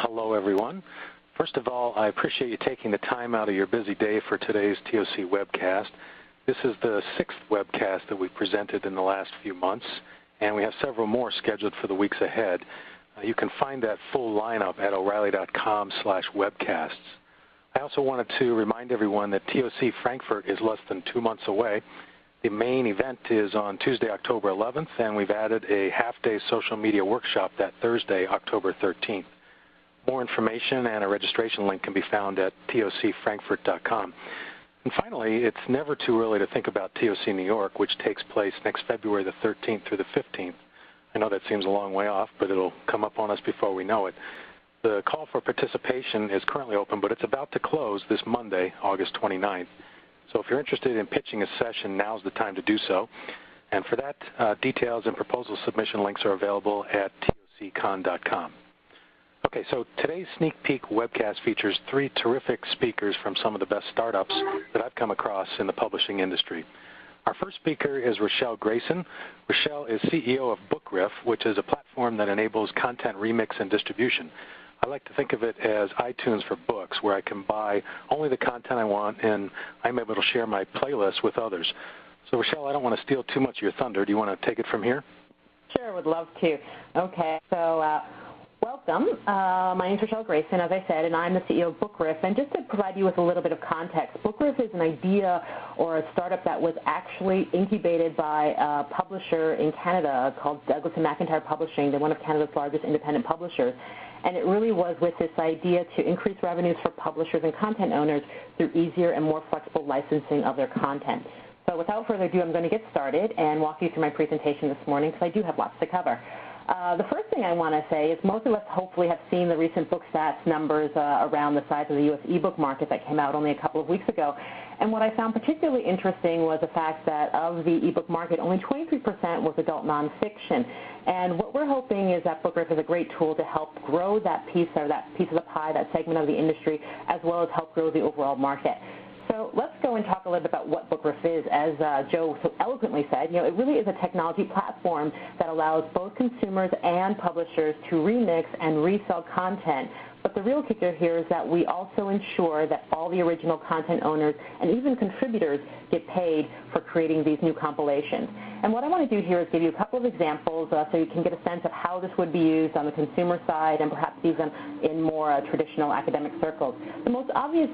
Hello, everyone. First of all, I appreciate you taking the time out of your busy day for today's TOC webcast. This is the 6th webcast that we've presented in the last few months, and we have several more scheduled for the weeks ahead. You can find that full lineup at O'Reilly.com/webcasts. I also wanted to remind everyone that TOC Frankfurt is less than 2 months away. The main event is on Tuesday, October 11th, and we've added a half-day social media workshop that Thursday, October 13th. More information and a registration link can be found at tocfrankfurt.com. And finally, it's never too early to think about TOC New York, which takes place next February the 13th through the 15th. I know that seems a long way off, but it'll come up on us before we know it. The call for participation is currently open, but it's about to close this Monday, August 29th. So if you're interested in pitching a session, now's the time to do so. And for that, details and proposal submission links are available at toccon.com. Okay, so today's sneak peek webcast features 3 terrific speakers from some of the best startups that I've come across in the publishing industry. Our first speaker is Rochelle Grayson. Rochelle is CEO of BookRiff, which is a platform that enables content remix and distribution. I like to think of it as iTunes for books, where I can buy only the content I want, and I'm able to share my playlist with others. So, Rochelle, I don't want to steal too much of your thunder. Do you want to take it from here? Sure, would love to. Okay, so welcome. My name is Rochelle Grayson, as I said, and I'm the CEO of BookRiff. And just to provide you with a little bit of context, BookRiff is an idea or a startup that was actually incubated by a publisher in Canada called Douglas & McIntyre Publishing. They're one of Canada's largest independent publishers. And it really was with this idea to increase revenues for publishers and content owners through easier and more flexible licensing of their content. So without further ado, I'm going to get started and walk you through my presentation this morning because I do have lots to cover. The first thing I want to say is most of us hopefully have seen the recent book stats numbers around the size of the U.S. ebook market that came out only a couple of weeks ago. And what I found particularly interesting was the fact that of the ebook market, only 23% was adult nonfiction. And what we're hoping is that BookRiff is a great tool to help grow that piece of the pie, that segment of the industry, as well as help grow the overall market. So let's go and talk a little bit about what BookRiff is. As Joe so eloquently said, it really is a technology platform that allows both consumers and publishers to remix and resell content. But the real kicker here is that we also ensure that all the original content owners and even contributors get paid for creating these new compilations. And what I want to do here is give you a couple of examples so you can get a sense of how this would be used on the consumer side and perhaps even in more traditional academic circles. The most obvious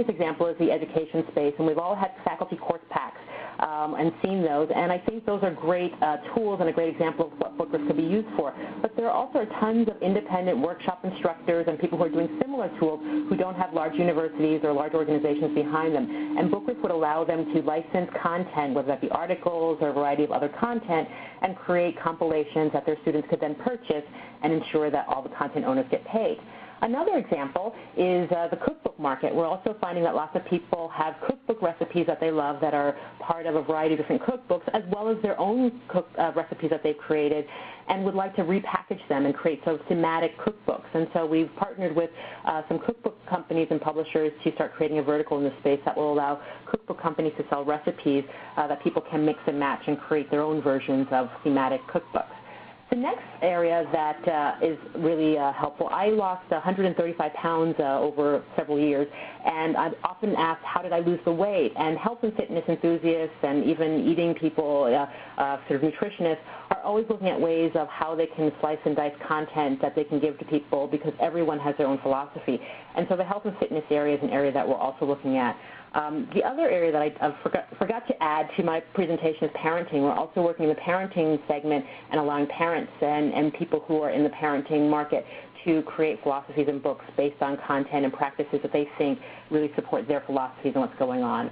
example is the education space, and we've all had faculty course packs and seen those, and I think those are great tools and a great example of what BookRiff could be used for. But there also are tons of independent workshop instructors and people who are doing similar tools who don't have large universities or large organizations behind them. And BookRiff would allow them to license content, whether that be articles or a variety of other content, and create compilations that their students could then purchase and ensure that all the content owners get paid. Another example is the cookbook market. We're also finding that lots of people have cookbook recipes that they love that are part of a variety of different cookbooks, as well as their own recipes that they've created, and would like to repackage them and create some thematic cookbooks. And so we've partnered with some cookbook companies and publishers to start creating a vertical in this space that will allow cookbook companies to sell recipes that people can mix and match and create their own versions of thematic cookbooks. The next area that is really helpful, I lost 135 pounds over several years, and I'm often asked, how did I lose the weight? And health and fitness enthusiasts and even eating people, sort of nutritionists, are always looking at ways of how they can slice and dice content that they can give to people because everyone has their own philosophy. And so the health and fitness area is an area that we're also looking at. The other area that I forgot to add to my presentation is parenting. We're also working in the parenting segment and allowing parents and people who are in the parenting market to create philosophies and books based on content and practices that they think really support their philosophies and what's going on.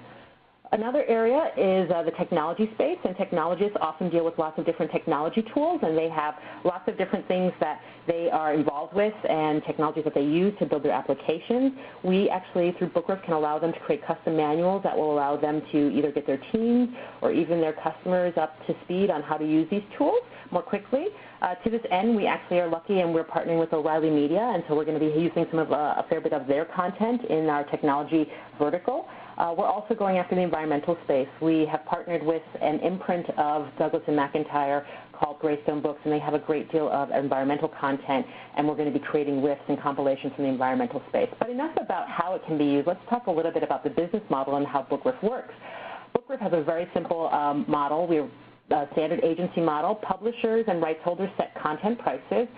Another area is the technology space, and technologists often deal with lots of different technology tools, and they have lots of different things that they are involved with and technologies that they use to build their applications. We actually, through BookRiff, can allow them to create custom manuals that will allow them to either get their teams or even their customers up to speed on how to use these tools more quickly. To this end, we actually are lucky and we're partnering with O'Reilly Media, and so we're going to be using some of a fair bit of their content in our technology vertical. We're also going after the environmental space. We have partnered with an imprint of Douglas and McIntyre called Grayson Books, and they have a great deal of environmental content, and we're going to be creating riffs and compilations from the environmental space. But enough about how it can be used. Let's talk a little bit about the business model and how BookRiff works. BookRiff has a very simple model. We're a standard agency model. Publishers and rights holders set content prices,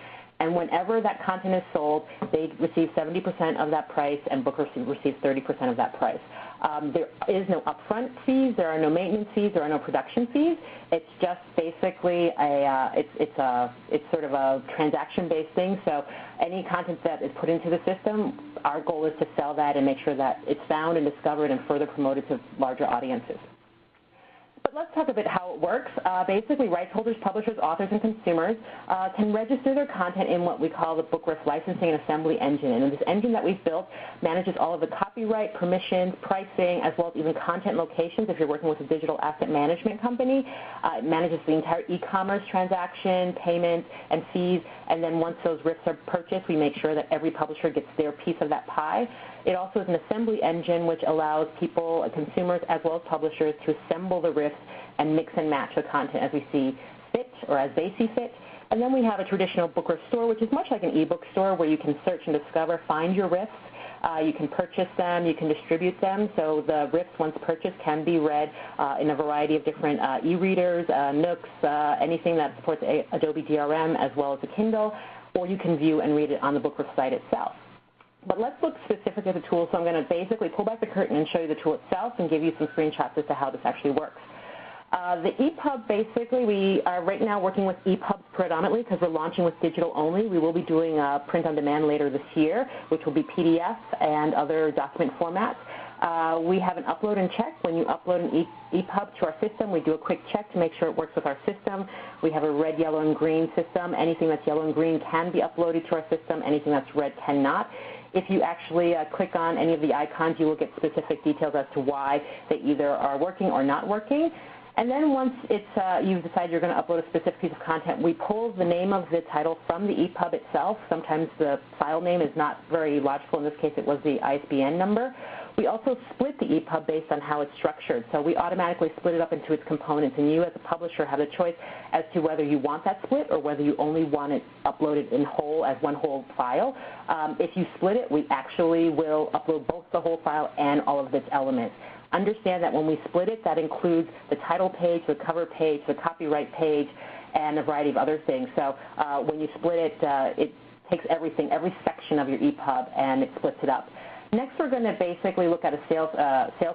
and whenever that content is sold, they receive 70% of that price, and BookRiff receives 30% of that price. There is no upfront fees. There are no maintenance fees. There are no production fees. It's just basically it's sort of a transaction-based thing. So any content that is put into the system, our goal is to sell that and make sure that it's found and discovered and further promoted to larger audiences. But let's talk a bit how it works. Basically, rights holders, publishers, authors, and consumers can register their content in what we call the BookRiff licensing and assembly engine. And this engine that we've built manages all of the copyright, permissions, pricing, as well as even content locations if you're working with a digital asset management company. It manages the entire e-commerce transaction, payments, and fees. And then once those riffs are purchased, we make sure that every publisher gets their piece of that pie. It also is an assembly engine which allows people, consumers, as well as publishers to assemble the riffs and mix and match the content as we see fit or as they see fit. And then we have a traditional BookRiff store, which is much like an e-book store where you can search and discover, find your riffs. You can purchase them, you can distribute them, so the riffs, once purchased, can be read in a variety of different e-readers, Nooks, anything that supports Adobe DRM as well as a Kindle, or you can view and read it on the BookRiff site itself. But let's look specifically at the tool, so I'm going to basically pull back the curtain and show you the tool itself and give you some screenshots as to how this actually works. The EPUB, basically, we are right now working with EPUBs predominantly because we're launching with digital only. We will be doing print on demand later this year, which will be PDF and other document formats. We have an upload and check. When you upload an EPUB to our system, we do a quick check to make sure it works with our system. We have a red, yellow, and green system. Anything that's yellow and green can be uploaded to our system. Anything that's red cannot. If you actually click on any of the icons, you will get specific details as to why they either are working or not working. And then once you've decided you're going to upload a specific piece of content, we pull the name of the title from the EPUB itself. Sometimes the file name is not very logical. In this case, it was the ISBN number. We also split the EPUB based on how it's structured. So we automatically split it up into its components, and you as a publisher have the choice as to whether you want that split or whether you only want it uploaded in whole as one whole file. If you split it, we actually will upload both the whole file and all of its elements. Understand that when we split it, that includes the title page, the cover page, the copyright page, and a variety of other things. So when you split it, it takes everything, every section of your EPUB, and it splits it up. Next, we're going to basically look at a sales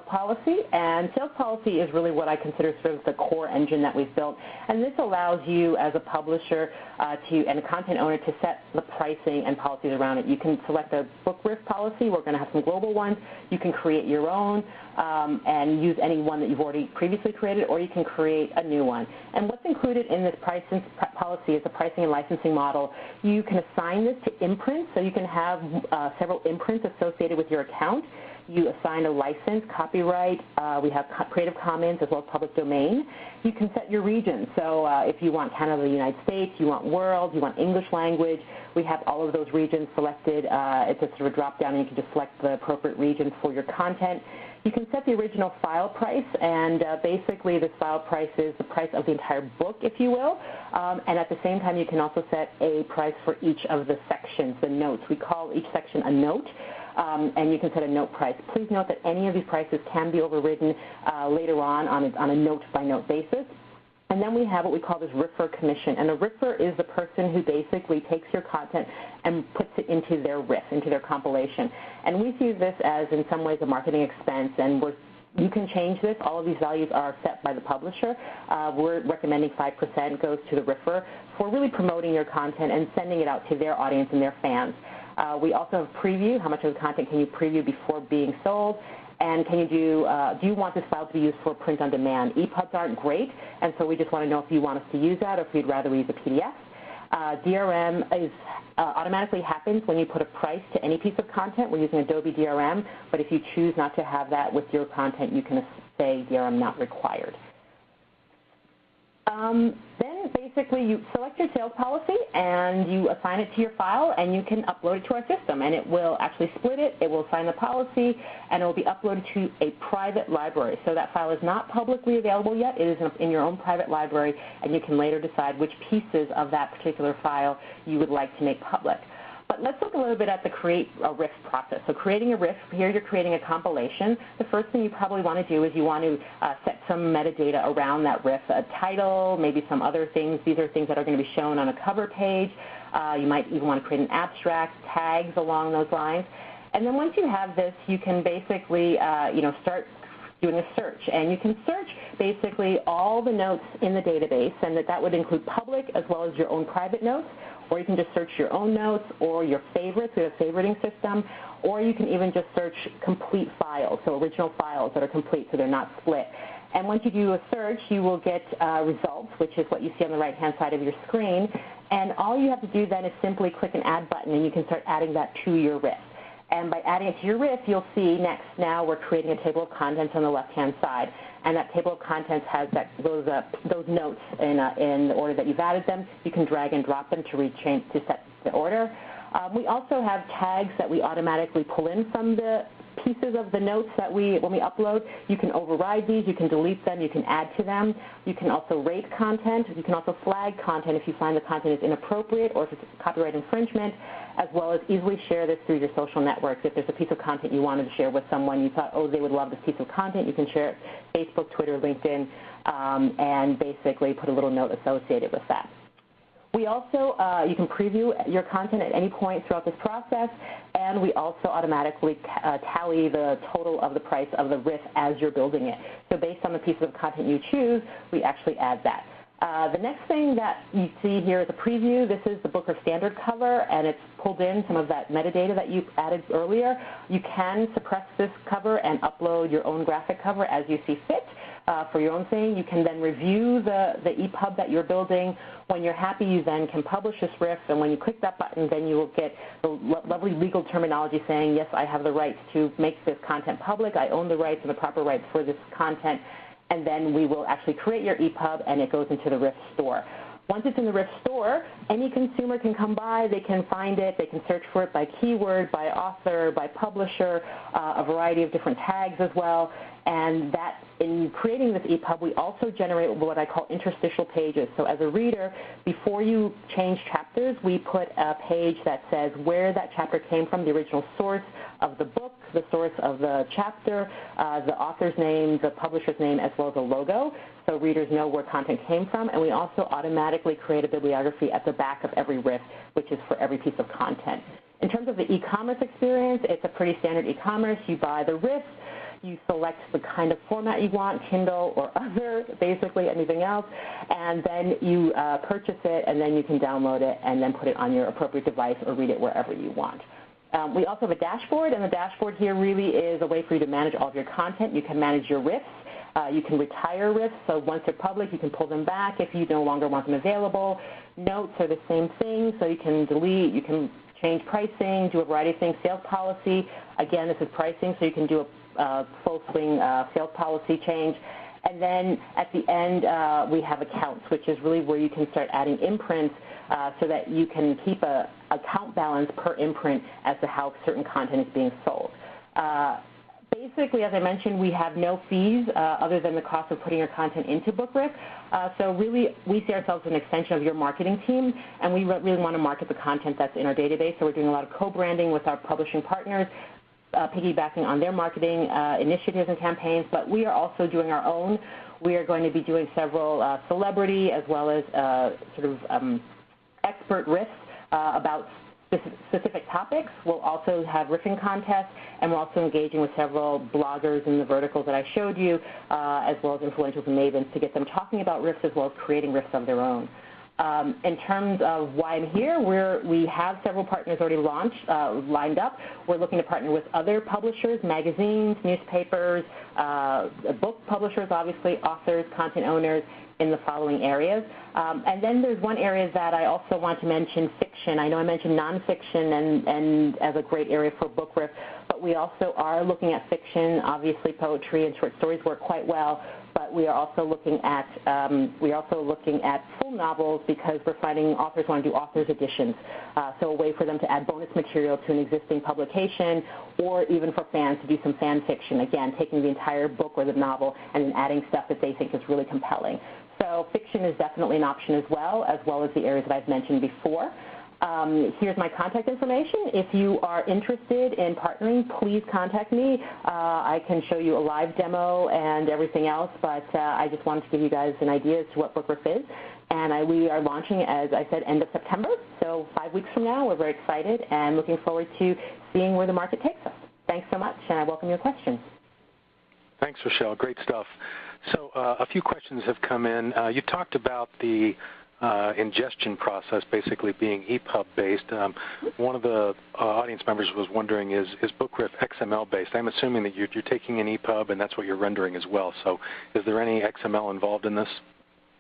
policy, and sales policy is really what I consider sort of the core engine that we've built. And this allows you as a publisher and a content owner to set the pricing and policies around it. You can select a BookRiff policy. We're going to have some global ones. You can create your own and use any one that you've already previously created, or you can create a new one. And what's included in this pricing policy is a pricing and licensing model. You can assign this to imprints, so you can have several imprints associated with your account. You assign a license, copyright. We have Creative Commons as well as public domain. You can set your region. So if you want Canada, the United States, you want world, you want English language, we have all of those regions selected. It's a sort of drop down, and you can just select the appropriate region for your content. You can set the original file price, and basically this file price is the price of the entire book, if you will. And at the same time, you can also set a price for each of the sections, the notes. We call each section a note. And you can set a note price. Please note that any of these prices can be overridden later on a note-by-note basis. And then we have what we call this Riffer Commission. And a Riffer is the person who basically takes your content and puts it into their Riff, into their compilation. And we see this as, in some ways, a marketing expense. And you can change this. All of these values are set by the publisher. We're recommending 5% goes to the Riffer for really promoting your content and sending it out to their audience and their fans. We also have preview. How much of the content can you preview before being sold? And can you do you want this file to be used for print on demand? EPUBs aren't great, and so we just want to know if you want us to use that or if you'd rather use a PDF. DRM automatically happens when you put a price to any piece of content. We're using Adobe DRM, but if you choose not to have that with your content, you can say DRM not required. Then basically you select your sales policy and you assign it to your file, and you can upload it to our system, and it will actually split it, it will assign the policy, and it will be uploaded to a private library. So that file is not publicly available yet. It is in your own private library, and you can later decide which pieces of that particular file you would like to make public. But let's look a little bit at the create a Riff process. So creating a Riff, here you're creating a compilation. The first thing you probably want to do is you want to set some metadata around that Riff, a title, maybe some other things. These are things that are going to be shown on a cover page. You might even want to create an abstract, tags along those lines. And then once you have this, you can basically start doing a search. And you can search basically all the notes in the database, and that would include public as well as your own private notes. Or you can just search your own notes or your favorites. We have a favoriting system. Or you can even just search complete files, so original files that are complete so they're not split. And once you do a search, you will get results, which is what you see on the right-hand side of your screen. And all you have to do then is simply click an Add button, and you can start adding that to your Riff. And by adding it to your Riff, you'll see next now we're creating a table of contents on the left-hand side. And that table of contents has those notes in the order that you've added them. You can drag and drop them to set the order. We also have tags that we automatically pull in from the pieces of the notes that when we upload. You can override these, you can delete them, you can add to them. You can also rate content. You can also flag content if you find the content is inappropriate or if it's copyright infringement, as well as easily share this through your social networks. If there's a piece of content you wanted to share with someone, you thought, oh, they would love this piece of content, you can share it Facebook, Twitter, LinkedIn, and basically put a little note associated with that. We also, you can preview your content at any point throughout this process, and we also automatically tally the total of the price of the Riff as you're building it. So based on the pieces of content you choose, we actually add that. The next thing that you see here is a preview. This is the BookRiff standard cover, and it's pulled in some of that metadata that you added earlier. You can suppress this cover and upload your own graphic cover as you see fit. For your own thing. You can then review the EPUB that you're building. When you're happy, you then can publish this Riff, and when you click that button, then you will get the lovely legal terminology saying, yes, I have the rights to make this content public. I own the rights and the proper rights for this content. And then we will actually create your EPUB, and it goes into the Riff store. Once it's in the Riff store, any consumer can come by, they can find it, they can search for it by keyword, by author, by publisher, a variety of different tags as well. And that, in creating this EPUB, we also generate what I call interstitial pages. So as a reader, before you change chapters, we put a page that says where that chapter came from, the original source of the book, the source of the chapter, the author's name, the publisher's name, as well as a logo, so readers know where content came from. And we also automatically create a bibliography at the back of every Riff, which is for every piece of content. In terms of the e-commerce experience, it's a pretty standard e-commerce. You buy the Riff, you select the kind of format you want, Kindle or other, basically anything else, and then you purchase it, and then you can download it and then put it on your appropriate device or read it wherever you want. We also have a dashboard, and the dashboard here really is a way for you to manage all of your content. You can manage your Riffs. You can retire Riffs, so once they're public, you can pull them back if you no longer want them available. Notes are the same thing, so you can delete, you can change pricing, do a variety of things. Sales policy, again, this is pricing, so you can do a full swing sales policy change. And then at the end, we have accounts, which is really where you can start adding imprints so that you can keep a account balance per imprint as to how certain content is being sold. Basically, as I mentioned, we have no fees other than the cost of putting your content into BookRiff. So really, we see ourselves as an extension of your marketing team, and we really want to market the content that's in our database. So we're doing a lot of co-branding with our publishing partners, piggybacking on their marketing initiatives and campaigns, but we are also doing our own. We are going to be doing several celebrity as well as expert riffs about specific topics. We'll also have riffing contests, and we're also engaging with several bloggers in the verticals that I showed you, as well as influentials and mavens to get them talking about riffs as well as creating riffs of their own. In terms of why I'm here, we have several partners already lined up. We're looking to partner with other publishers, magazines, newspapers, book publishers, obviously, authors, content owners, in the following areas. And then there's one area that I also want to mention, fiction. I know I mentioned nonfiction and as a great area for BookRiff, but we also are looking at fiction. Obviously, poetry and short stories work quite well, but we are also looking at full novels because we're finding authors want to do authors editions, so a way for them to add bonus material to an existing publication, or even for fans to do some fan fiction. Again, taking the entire book or the novel and then adding stuff that they think is really compelling. So fiction is definitely an option as well as the areas that I've mentioned before. Here's my contact information. If you are interested in partnering, please contact me. I can show you a live demo and everything else, but I just wanted to give you guys an idea as to what BookRiff is. And we are launching, as I said, end of September, so 5 weeks from now. We're very excited and looking forward to seeing where the market takes us. Thanks so much, and I welcome your questions. Thanks, Rochelle. Great stuff. So a few questions have come in. You talked about the ingestion process basically being EPUB-based. One of the audience members was wondering, is BookRiff XML-based? I'm assuming that you're taking an EPUB and that's what you're rendering as well. So is there any XML involved in this?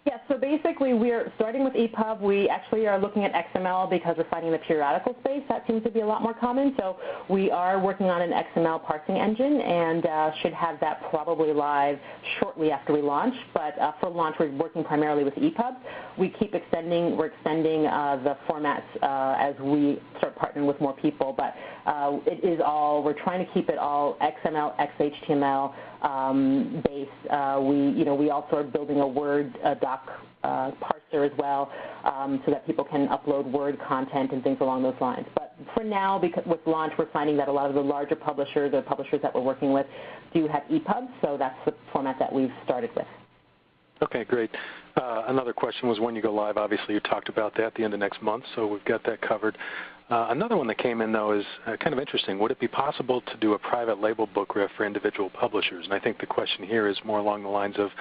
Yes, so basically we're starting with EPUB. We actually are looking at XML because we're finding the periodical space. That seems to be a lot more common. So we are working on an XML parsing engine and should have that probably live shortly after we launch. But for launch, we're working primarily with EPUB. We're extending the formats as we start partnering with more people. But we're trying to keep it all XML, XHTML based. We also are building a Word doc parser as well, so that people can upload Word content and things along those lines. But for now, because with launch, we're finding that a lot of the larger publishers, the publishers that we're working with, do have EPUB, so that's the format that we've started with. Okay, great. Another question was when you go live. Obviously, you talked about that at the end of next month, so we've got that covered. Another one that came in, though, is kind of interesting. Would it be possible to do a private label BookRiff for individual publishers? And I think the question here is more along the lines of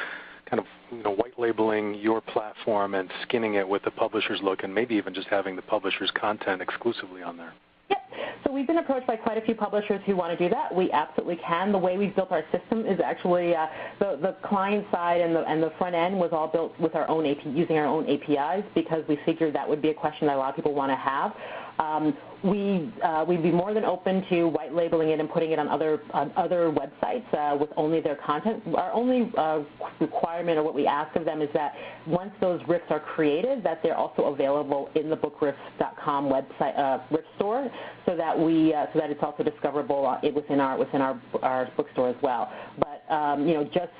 kind of white labeling your platform and skinning it with the publisher's look, and maybe even just having the publisher's content exclusively on there. Yep. So we've been approached by quite a few publishers who want to do that. We absolutely can. The way we've built our system is actually the client side and the front end was all built with our own using our own APIs, because we figured that would be a question that a lot of people want to have. We'd be more than open to white labeling it and putting it on other websites with only their content. Our only requirement, or what we ask of them, is that once those riffs are created, that they're also available in the BookRiff.com website Riff store, so that it's also discoverable within our bookstore as well. But just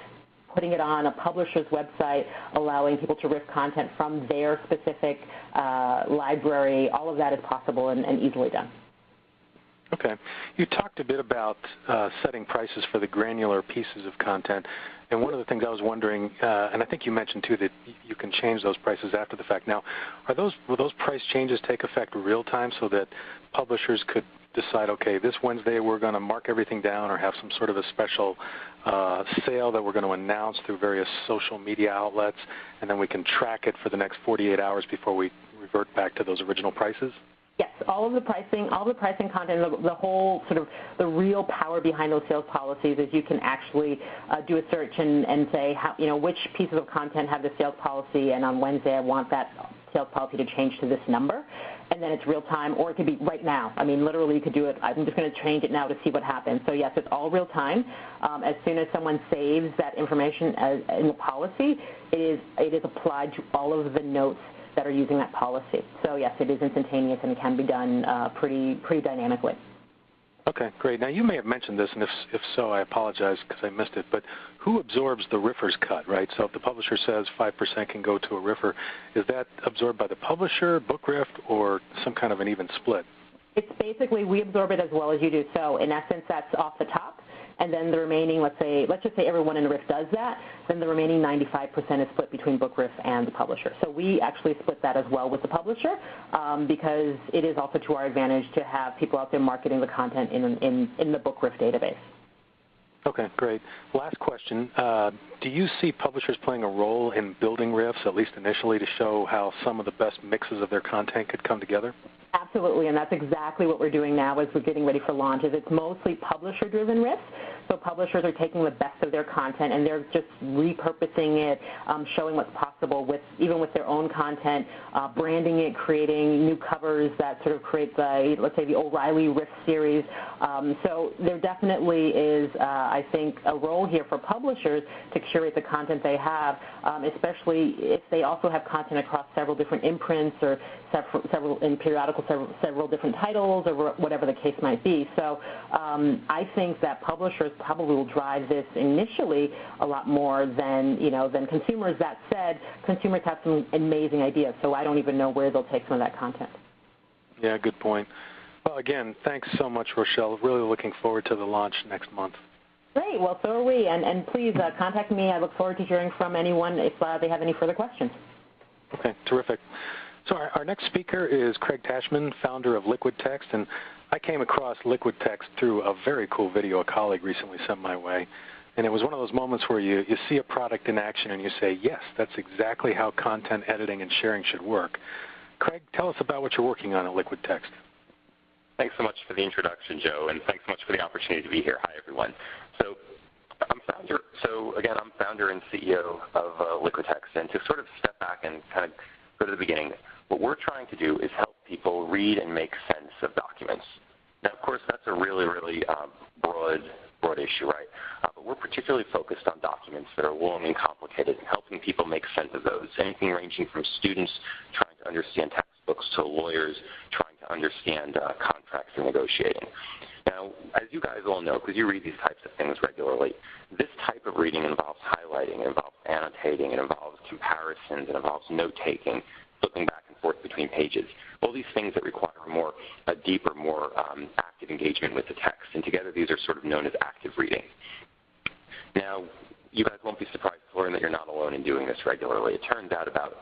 putting it on a publisher's website, allowing people to riff content from their specific library, all of that is possible and easily done. Okay. You talked a bit about setting prices for the granular pieces of content, and one of the things I was wondering, and I think you mentioned too that you can change those prices after the fact. Now, will those price changes take effect real time so that publishers could decide, okay, this Wednesday we're going to mark everything down, or have some sort of a special sale that we're going to announce through various social media outlets, and then we can track it for the next 48 hours before we revert back to those original prices? Yes, all the pricing content, the whole sort of the real power behind those sales policies is you can actually do a search and say which pieces of content have the sales policy, and on Wednesday I want that sales policy to change to this number, and then it's real time, or it could be right now. I mean, literally you could do it. I'm just going to change it now to see what happens. So yes, it's all real time. As soon as someone saves that information in the policy, it is applied to all of the notes that are using that policy. So yes, it is instantaneous and it can be done pretty dynamically. Okay, great. Now you may have mentioned this, and if so, I apologize because I missed it, but who absorbs the Riffer's cut, right? So if the publisher says 5% can go to a Riffer, is that absorbed by the publisher, BookRiff, or some kind of an even split? It's basically we absorb it as well as you do. So in essence, that's off the top. And then the remaining, let's just say everyone in Riff does that, then the remaining 95% is split between BookRiff and the publisher. So we actually split that as well with the publisher because it is also to our advantage to have people out there marketing the content in the BookRiff database. Okay, great. Last question. Do you see publishers playing a role in building riffs, at least initially, to show how some of the best mixes of their content could come together? Absolutely, and that's exactly what we're doing now as we're getting ready for launch. It's mostly publisher-driven riffs. So publishers are taking the best of their content and they're just repurposing it, showing what's possible even with their own content, branding it, creating new covers that sort of create let's say, the O'Reilly Riff series. So there definitely is, I think, a role here for publishers to curate the content they have, especially if they also have content across several different imprints or several in periodicals, several different titles or whatever the case might be. So I think that publishers probably will drive this initially a lot more than consumers. That said, consumers have some amazing ideas, so I don't even know where they'll take some of that content. Yeah, good point. Well, again, thanks so much, Rochelle. Really looking forward to the launch next month. Great. Well, so are we. And please contact me. I look forward to hearing from anyone if they have any further questions. Okay, terrific. So our next speaker is Craig Tashman, founder of LiquidText, and I came across LiquidText through a very cool video a colleague recently sent my way. And it was one of those moments where you see a product in action and you say, yes, that's exactly how content editing and sharing should work. Craig, tell us about what you're working on at LiquidText. Thanks so much for the introduction, Joe, and thanks so much for the opportunity to be here. Hi, everyone. I'm founder and CEO of LiquidText, and to sort of step back and kind of go to the beginning, what we're trying to do is help people read and make sense of documents. Now, of course, that's a really, really broad issue, right? But we're particularly focused on documents that are long and complicated and helping people make sense of those. Anything ranging from students trying to understand textbooks to lawyers trying to understand contracts and negotiating. Now, as you guys all know, because you read these types of things regularly, this type of reading involves highlighting, it involves annotating, it involves comparisons, it involves note-taking, flipping back and forth between pages. All these things that require a deeper, more active engagement with the text. And together these are sort of known as active reading. Now, you guys won't be surprised to learn that you're not alone in doing this regularly. It turns out about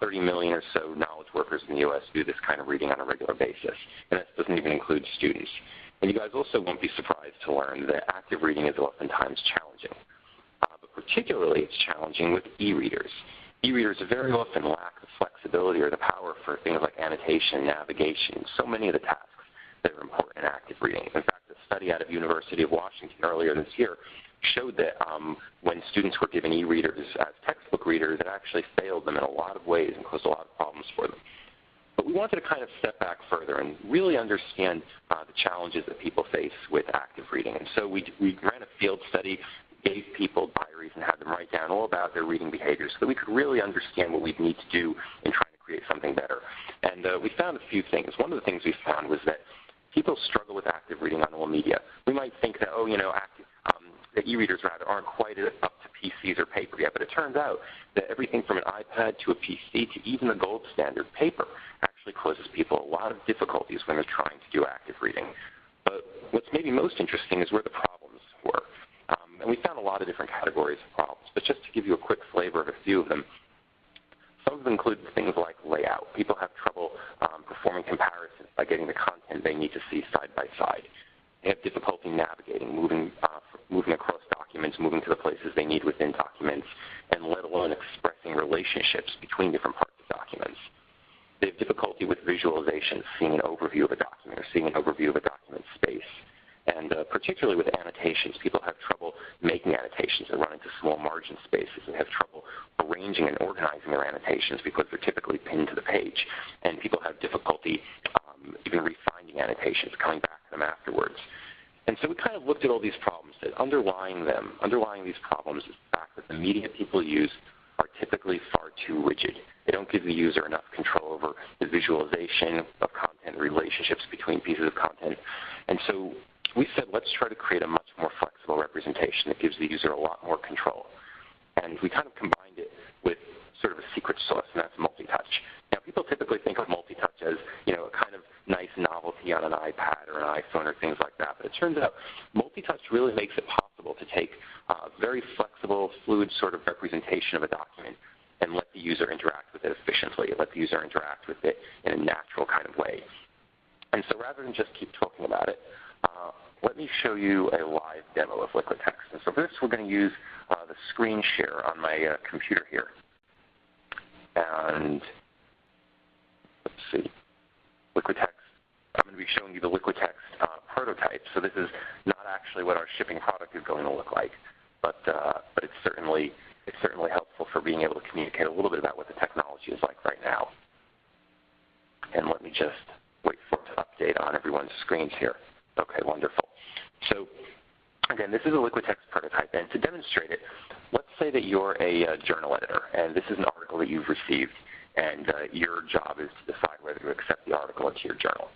30 million or so knowledge workers in the U.S. do this kind of reading on a regular basis. And that doesn't even include students. And you guys also won't be surprised to learn that active reading is oftentimes challenging. But particularly it's challenging with e-readers. E-readers very often lack the flexibility or the power for things like annotation, navigation, so many of the tasks that are important in active reading. In fact, a study out of University of Washington earlier this year showed that when students were given e-readers as textbook readers, it actually failed them in a lot of ways and caused a lot of problems for them. But we wanted to kind of step back further and really understand the challenges that people face with active reading. And so we ran a field study, gave people diaries and had them write down all about their reading behaviors so that we could really understand what we'd need to do in trying to create something better. And we found a few things. One of the things we found was that people struggle with active reading on all media. We might think that, that e-readers rather aren't quite up to PCs or paper yet, but it turns out that everything from an iPad to a PC to even the gold standard paper actually causes people a lot of difficulties when they're trying to do active reading. But what's maybe most interesting is where the problems were. And we found a lot of different categories of problems, but just to give you a quick flavor of a few of them, some of them include things like layout. People have trouble performing comparisons by getting the content they need to see side by side. They have difficulty navigating, moving across documents, moving to the places they need within documents, and let alone expressing relationships between different parts of documents. They have difficulty with visualization, seeing an overview of a document or seeing an overview of a document space. And particularly with annotations, people have trouble making annotations that run into small margin spaces and have trouble arranging and organizing their annotations because they're typically pinned to the page. And people have difficulty even refinding annotations, coming back to them afterwards. And so we kind of looked at all these problems, that underlying these problems is the fact that the media people use are typically far too rigid. They don't give the user enough control over the visualization of content, relationships between pieces of content. And so we said, let's try to create a much more flexible representation that gives the user a lot more control. And we kind of combined it with sort of a secret sauce, and that's multi-touch. Now, people typically think of multi-touch as, a kind of nice novelty on an iPad or an iPhone or things like that. But it turns out multi-touch really makes it possible to take a very flexible, fluid sort of representation of a document and let the user interact with it efficiently, let the user interact with it in a natural kind of way. And so rather than just keep talking about it, let me show you a live demo of LiquidText. And so for this, we're going to use the screen share on my computer here. And let's see, LiquidText I'm going to be showing you the Liquitex prototype. So this is not actually what our shipping product is going to look like, but it's certainly helpful for being able to communicate a little bit about what the technology is like right now. And let me just wait for it to update on everyone's screens here. Okay, wonderful. So again, this is a Liquitex prototype, and to demonstrate it, let's say that you're a journal editor, and this is an article that you've received, and your job is to decide whether to accept the article into your journal.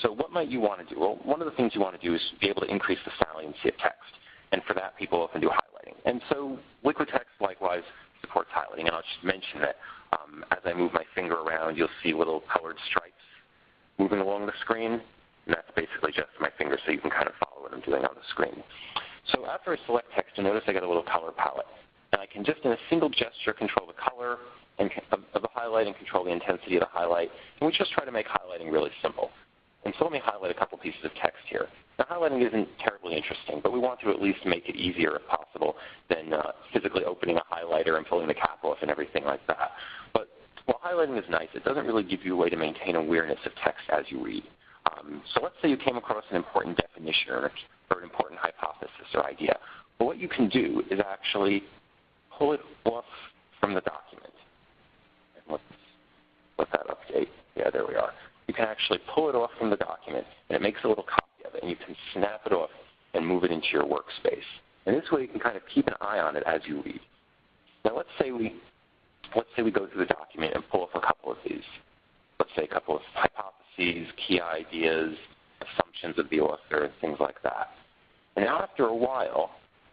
So what might you want to do? Well, one of the things you want to do is be able to increase the saliency of text, and for that, people often do highlighting. And so Liquitex likewise supports highlighting, and I'll just mention that as I move my finger around, you'll see little colored stripes moving along the screen, and that's basically just my finger, so you can kind of follow what I'm doing on the screen. So after I select text, you'll notice I get a little color palette, and I can just in a single gesture control the color of the highlight and control the intensity of the highlight, and we just try to make highlighting really simple. And so let me highlight a couple pieces of text here. Now, highlighting isn't terribly interesting, but we want to at least make it easier if possible than physically opening a highlighter and pulling the cap off and everything like that. But while highlighting is nice, it doesn't really give you a way to maintain awareness of text as you read. So let's say you came across an important definition or an important hypothesis or idea. Well, what you can do is actually pull it off from the document. And let's let that update. Yeah, there we are. You can actually pull it off from the document, and it makes a little copy of it, and you can snap it off and move it into your workspace. And this way you can kind of keep an eye on it as you read. Now let's say we go through the document and pull off a couple of these. Let's say a couple of hypotheses, key ideas, assumptions of the author, and things like that. And now after a while,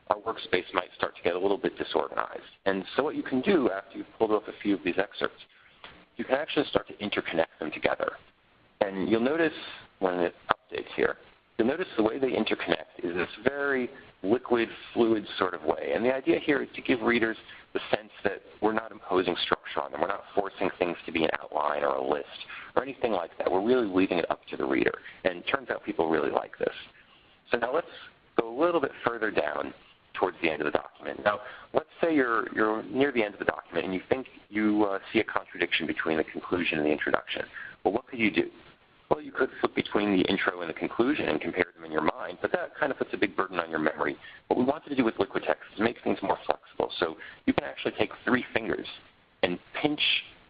our workspace might start to get a little bit disorganized. And so what you can do after you've pulled off a few of these excerpts, you can actually start to interconnect them together. And you'll notice when it updates here, you'll notice the way they interconnect is this very liquid, fluid sort of way. And the idea here is to give readers the sense that we're not imposing structure on them. We're not forcing things to be an outline or a list or anything like that. We're really leaving it up to the reader. And it turns out people really like this. So now let's go a little bit further down towards the end of the document. Now, let's say you're near the end of the document and you think you see a contradiction between the conclusion and the introduction. Well, what could you do? Well, you could flip between the intro and the conclusion and compare them in your mind, but that kind of puts a big burden on your memory. What we wanted to do with Liquitex is make things more flexible. So you can actually take 3 fingers and pinch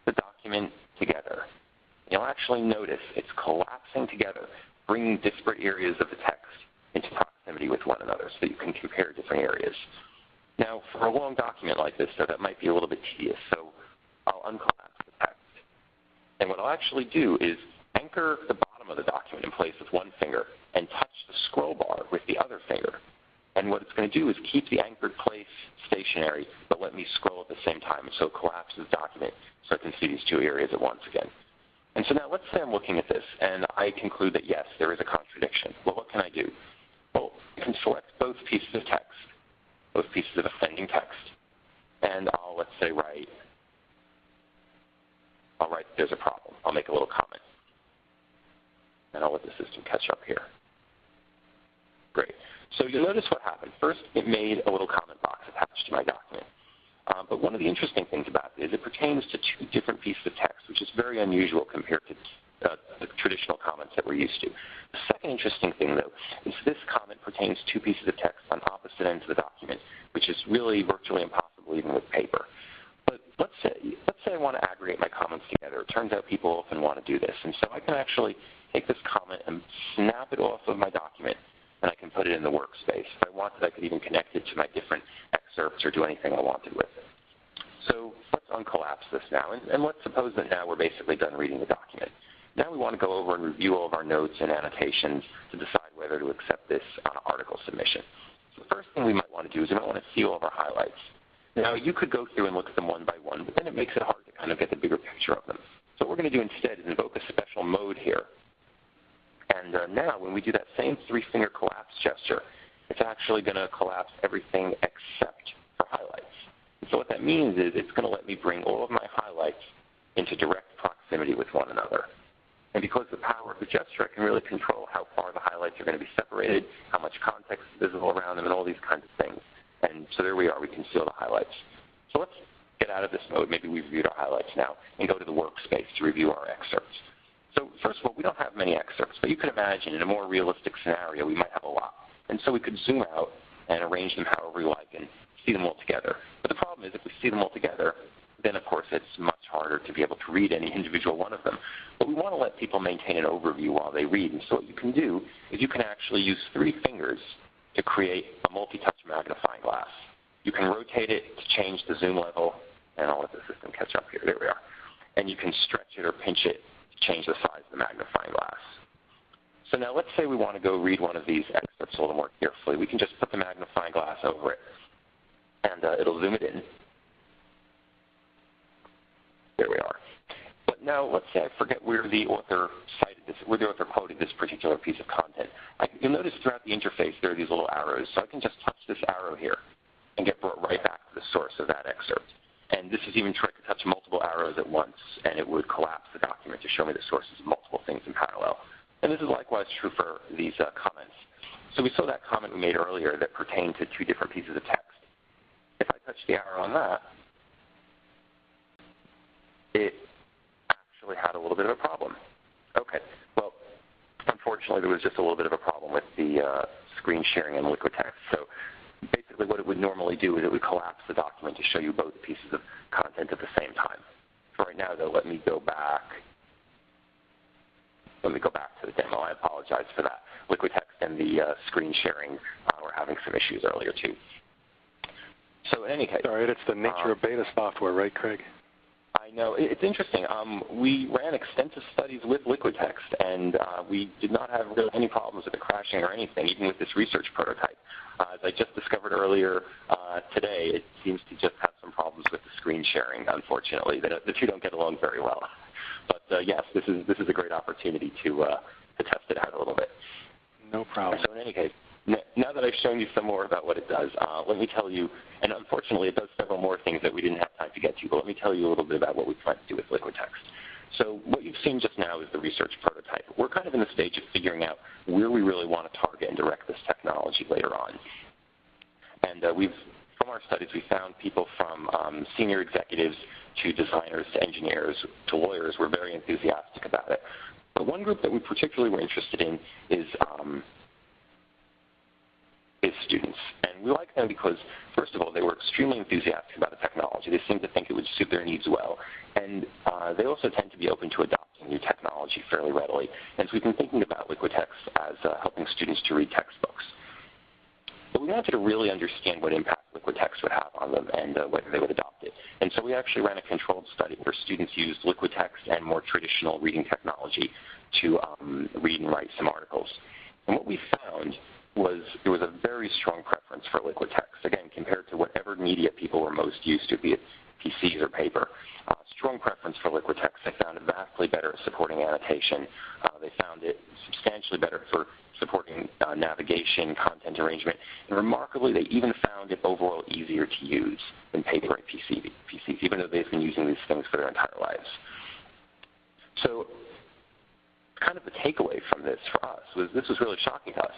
the document together. You'll actually notice it's collapsing together, bringing disparate areas of the text into proximity with one another so that you can compare different areas. Now, for a long document like this, though, that might be a little bit tedious, so I'll uncollapse the text. And what I'll actually do is anchor the bottom of the document in place with one finger and touch the scroll bar with the other finger. And what it's going to do is keep the anchored place stationary, but let me scroll at the same time, so it collapses the document so I can see these 2 areas at once again. And so now let's say I'm looking at this, and I conclude that, yes, there is a contradiction. Well, what can I do? Well, I can select both pieces of text, both pieces of offending text, and I'll, let's say, write there's a problem. I'll make a little comment. And I'll let the system catch up here. Great. So you'll notice what happened. First, it made a little comment box attached to my document. But one of the interesting things about it is it pertains to 2 different pieces of text, which is very unusual compared to the traditional comments that we're used to. The second interesting thing, though, is this comment pertains to 2 pieces of text on opposite ends of the document, which is really virtually impossible even with paper. But let's say I want to aggregate my comments together. It turns out people often want to do this. And so I can actually take this comment and snap it off of my document, and I can put it in the workspace. If I wanted, I could even connect it to my different excerpts or do anything I wanted with it. So let's uncollapse this now. And let's suppose that now we're basically done reading the document. Now we want to go over and review all of our notes and annotations to decide whether to accept this article submission. So the first thing we might want to do is we might want to see all of our highlights. Now, you could go through and look at them one by one, but then it makes it hard to kind of get the bigger picture of them. So what we're going to do instead is invoke a special mode here. And now when we do that same 3-finger collapse gesture, it's actually going to collapse everything except for highlights. And so what that means is it's going to let me bring all of my highlights into direct proximity with one another. And because of the power of the gesture, I can really control how far the highlights are going to be separated, how much context is visible around them, and all these kinds of things. And so there we are. We can see all the highlights. So let's get out of this mode. Maybe we've reviewed our highlights now and go to the workspace to review our excerpts. So first of all, we don't have many excerpts, but you can imagine in a more realistic scenario we might have a lot. And so we could zoom out and arrange them however we like and see them all together. But the problem is if we see them all together, then of course it's much harder to be able to read any individual one of them. But we want to let people maintain an overview while they read. And so what you can do is you can actually use 3 fingers to create a multi-touch magnifying glass. You can rotate it to change the zoom level, and I'll let the system catch up here. There we are. And you can stretch it or pinch it to change the size of the magnifying glass. So now let's say we want to go read one of these excerpts a little more carefully. We can just put the magnifying glass over it, and it'll zoom it in. There we are. But now let's say I forget where the author cited this, where the author quoted this particular piece of content. You'll notice throughout the interface there are these little arrows. So I can just touch this arrow here and get brought right back to the source of that excerpt. And this is even true. I could touch multiple arrows at once, and it would collapse the document to show me the sources of multiple things in parallel. And this is likewise true for these comments. So we saw that comment we made earlier that pertained to 2 different pieces of text. If I touch the arrow on that, it actually had a little bit of a problem. Okay, well, unfortunately there was just a little bit of a problem with the screen sharing in LiquidText. So basically what it would normally do is it would collapse the document to show you both pieces of content at the same time. For right now, though, let me go back to the demo. I apologize for that. LiquidText and the screen sharing were having some issues earlier, too. So in any case. All right, it's the nature of beta software, right, Craig? I know. It's interesting. We ran extensive studies with LiquidText, and we did not have really any problems with it crashing or anything, even with this research prototype. As I just discovered earlier today, it seems to just have some problems with the screen sharing, unfortunately. The 2 don't get along very well. But yes, this is a great opportunity to test it out a little bit. No problem. So in any case, now that I've shown you some more about what it does, let me tell you, and unfortunately it does several more things that we didn't have time to get to, but let me tell you a little bit about what we plan to do with LiquidText. So what you've seen just now is the research prototype. We're kind of in the stage of figuring out where we really want to target and direct this technology later on. And from our studies, we found people from senior executives to designers to engineers to lawyers were very enthusiastic about it. But one group that we particularly were interested in is students. And we like them because, first of all, they were extremely enthusiastic about the technology. They seemed to think it would suit their needs well. And they also tend to be open to adopting new technology fairly readily. And so we've been thinking about LiquidText as helping students to read textbooks. But we wanted to really understand what impact LiquidText would have on them and whether they would adopt it. And so we actually ran a controlled study where students used LiquidText and more traditional reading technology to read and write some articles. And what we found was there was a very strong preference for LiquidText, again, compared to whatever media people were most used to, be it PCs or paper. Strong preference for LiquidText. They found it vastly better at supporting annotation. They found it substantially better for supporting navigation, content arrangement, and remarkably, they even found it overall easier to use than paper and PCs, even though they've been using these things for their entire lives. So kind of the takeaway from this for us was this was really shocking to us.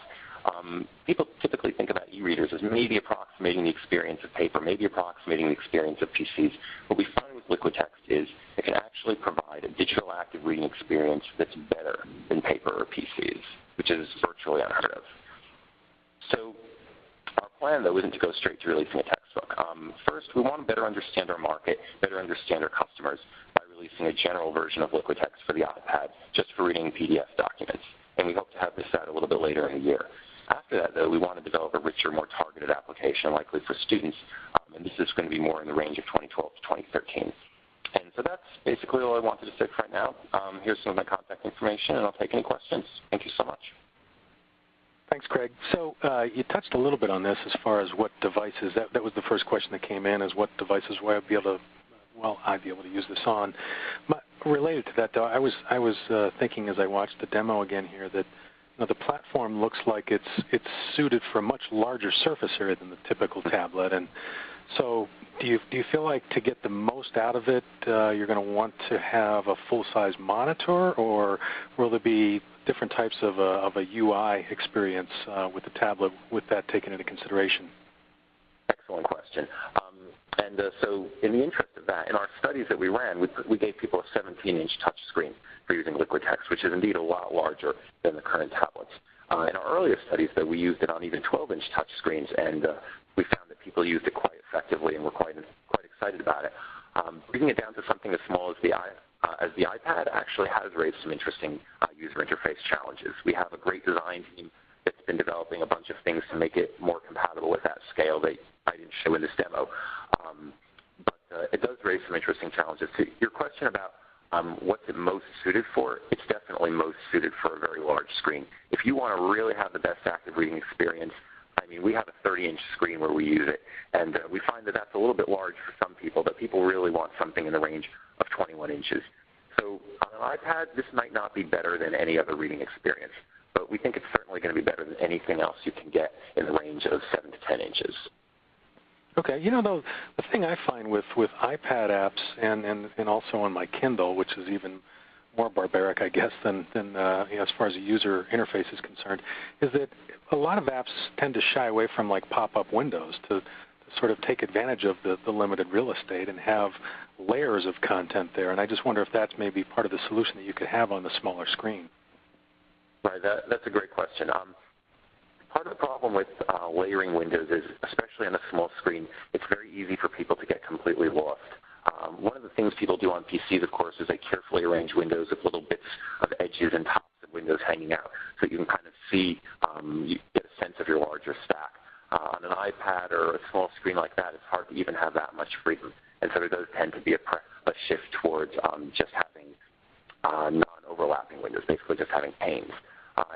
People typically think about e-readers as maybe approximating the experience of paper, maybe approximating the experience of PCs. What we find with LiquidText is it can actually provide a digital active reading experience that's better than paper or PCs, which is virtually unheard of. So our plan, though, isn't to go straight to releasing a textbook. First, we want to better understand our market, better understand our customers by releasing a general version of LiquidText for the iPad, just for reading PDF documents. And we hope to have this out a little bit later in the year. After that, though, we want to develop a richer, more targeted application, likely for students, and this is going to be more in the range of 2012 to 2013. And so that's basically all I wanted to say for right now. Here's some of my contact information, and I'll take any questions. Thank you so much. Thanks, Craig. So you touched a little bit on this as far as what devices, that was the first question that came in, is what devices will I be able to, I'd be able to use this on. Related to that, though, I was thinking as I watched the demo again here that the platform looks like it's suited for a much larger surface area than the typical tablet. And so do you feel like to get the most out of it, you're going to want to have a full-size monitor, or will there be different types of a UI experience with the tablet with that taken into consideration? Excellent question. And so in the interest of that, in our studies that we ran, we gave people a 17-inch touch screen for using LiquidText, which is indeed a lot larger than the current tablets. In our earlier studies, though, we used it on even 12-inch touch screens, and we found that people used it quite effectively and were quite excited about it. Bringing it down to something as small as the iPad actually has raised some interesting user interface challenges. We have a great design team that's been developing a bunch of things to make it more compatible with that scale that I didn't show in this demo. But it does raise some interesting challenges. To your question about what's it most suited for, it's definitely most suited for a very large screen. If you want to really have the best active reading experience, I mean, we have a 30-inch screen where we use it, and we find that that's a little bit large for some people, but people really want something in the range of 21 inches. So on an iPad, this might not be better than any other reading experience, but we think it's certainly going to be better than anything else you can get in the range of 7 to 10 inches. Okay, you know, though, the thing I find with iPad apps and also on my Kindle, which is even more barbaric, I guess, than you know, as far as the user interface is concerned, is that a lot of apps tend to shy away from like pop-up windows to sort of take advantage of the limited real estate and have layers of content there. And I just wonder if that's maybe part of the solution that you could have on the smaller screen. Right, that's a great question. Part of the problem with layering windows is, especially on a small screen, it's very easy for people to get completely lost. One of the things people do on PCs, of course, is they carefully arrange windows with little bits of edges and tops of windows hanging out so you can kind of see, you get a sense of your larger stack. On an iPad or a small screen like that, it's hard to even have that much freedom. And so there does tend to be a shift towards just having non-overlapping windows, basically just having panes.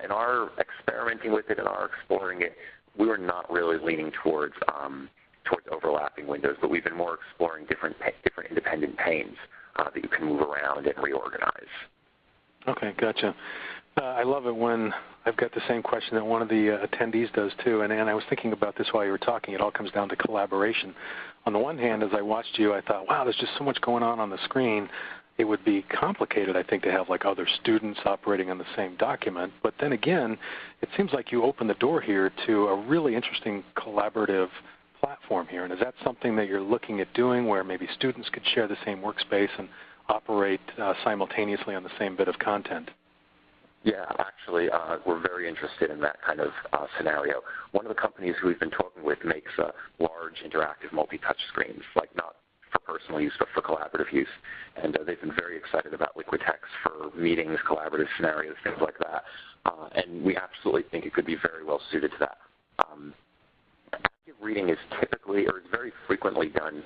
In our experimenting with it and our exploring it, we were not really leaning towards overlapping windows, but we've been more exploring different independent panes that you can move around and reorganize. Okay, gotcha. I love it when I've got the same question that one of the attendees does too, and I was thinking about this while you were talking. It all comes down to collaboration. On the one hand, as I watched you, I thought, wow, there's just so much going on the screen. It would be complicated, I think, to have like other students operating on the same document. But then again, it seems like you open the door here to a really interesting collaborative platform here. And is that something that you're looking at doing where maybe students could share the same workspace and operate simultaneously on the same bit of content? Yeah, actually, we're very interested in that kind of scenario. One of the companies who we've been talking with makes large interactive multi-touch screens, like not for personal use, but for collaborative use. And they've been very excited about LiquidText for meetings, collaborative scenarios, things like that. And we absolutely think it could be very well suited to that. Active reading is typically, or is very frequently done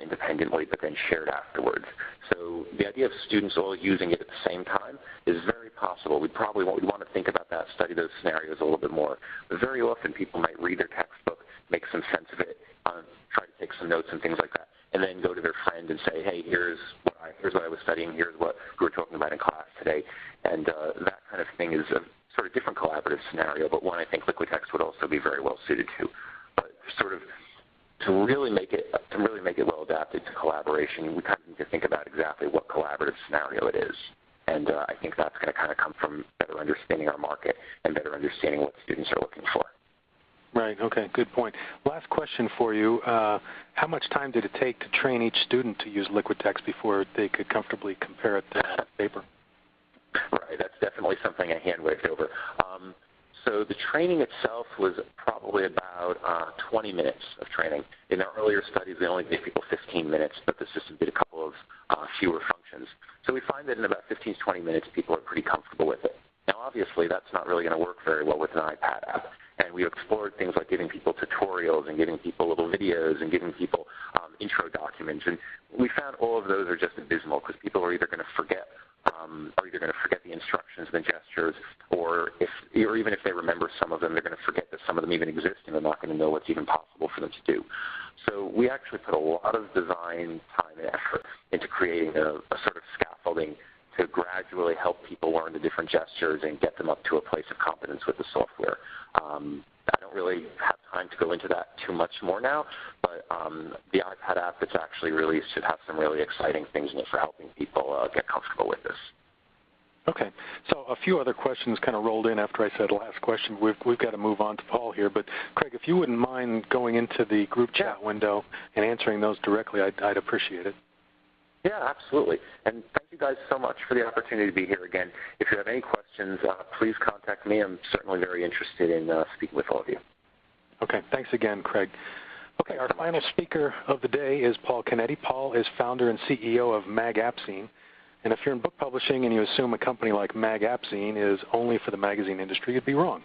independently, but then shared afterwards. So the idea of students all using it at the same time is very possible. We want to think about that, study those scenarios a little bit more. But very often people might read their textbook, make some sense of it, try to take some notes and things like that, and then go to their friend and say, hey, here's what I was studying, here's what we were talking about in class today. And that kind of thing is a sort of different collaborative scenario, but one I think LiquidText would also be very well suited to. But sort of to really make it well adapted to collaboration, we kind of need to think about exactly what collaborative scenario it is. And I think that's going to kind of come from better understanding our market and better understanding what students are looking for. Right, okay, good point. Last question for you. How much time did it take to train each student to use LiquidText before they could comfortably compare it to paper? Right, that's definitely something I hand-waved over. So the training itself was probably about 20 minutes of training. In our earlier studies, we only gave people 15 minutes, but the system did a couple of fewer functions. So we find that in about 15 to 20 minutes, people are pretty comfortable with it. Now, obviously, that's not really going to work very well with an iPad app. And we explored things like giving people tutorials and giving people little videos and giving people intro documents. And we found all of those are just abysmal because people are either going to forget the instructions and the gestures, or even if they remember some of them, they're going to forget that some of them even exist, and they're not going to know what's even possible for them to do. So we actually put a lot of design time and effort into creating a sort of scaffolding to gradually help people learn the different gestures and get them up to a place of competence with the software. I don't really have time to go into that too much more now, but the iPad app that's actually released should have some really exciting things in it for helping people get comfortable with this. Okay. So a few other questions kind of rolled in after I said last question. We've got to move on to Paul here. But, Craig, if you wouldn't mind going into the group chat window and answering those directly, I'd appreciate it. Yeah, absolutely. And thank you guys so much for the opportunity to be here again. If you have any questions, please contact me. I'm certainly very interested in speaking with all of you. Okay. Thanks again, Craig. Okay, our final speaker of the day is Paul Canetti. Paul is founder and CEO of MagAppZine. And if you're in book publishing and you assume a company like MagAppZine is only for the magazine industry, you'd be wrong.